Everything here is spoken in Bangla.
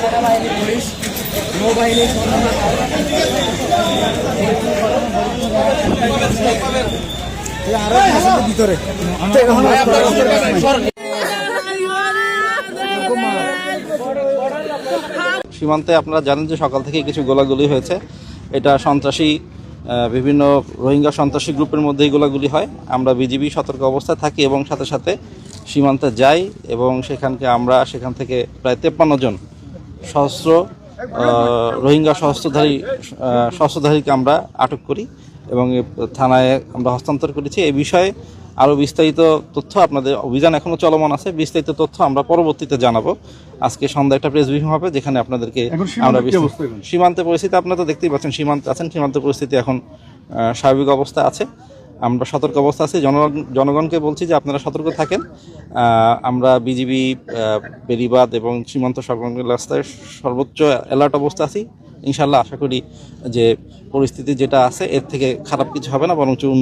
সেনাবাহিনী, পুলিশ, নৌবাহিনী ভিতরে সীমান্তে আপনারা জানেন যে সকাল থেকে কিছু গোলাগুলি হয়েছে। এটা সন্ত্রাসী বিভিন্ন রোহিঙ্গা সন্ত্রাসী গ্রুপের মধ্যেই গোলাগুলি হয়। আমরা বিজিবি সতর্ক অবস্থায় থাকি এবং সাথে সাথে সীমান্তে যাই এবং আমরা সেখান থেকে প্রায় 53 জন সশস্ত্র রোহিঙ্গা সশস্ত্রধারীকে আমরা আটক করি এবং থানায় আমরা হস্তান্তর করেছি। এই বিষয়ে আরও বিস্তারিত তথ্য, আপনাদের অভিযান এখনও চলমান আছে, বিস্তারিত তথ্য আমরা পরবর্তীতে জানাবো। আজকে সন্ধ্যা একটা প্রেস ব্রিফিং হবে যেখানে আপনাদেরকে আমরা সীমান্তে পরিস্থিতি আপনারা তো দেখতেই পাচ্ছেন, সীমান্ত পরিস্থিতি এখন স্বাভাবিক অবস্থা আছে। আমরা সতর্ক অবস্থা আছি। জনগণকে বলছি যে আপনারা সতর্ক থাকেন। আমরা বিজিবি বেড়িবাঁধ এবং সীমান্ত সংলগ্ন রাস্তায় সর্বোচ্চ অ্যালার্ট অবস্থা আছি। ইনশাল্লাহ আশা করি যে পরিস্থিতি যেটা আছে এর থেকে খারাপ কিছু হবে না, বরঞ্চ উন্নত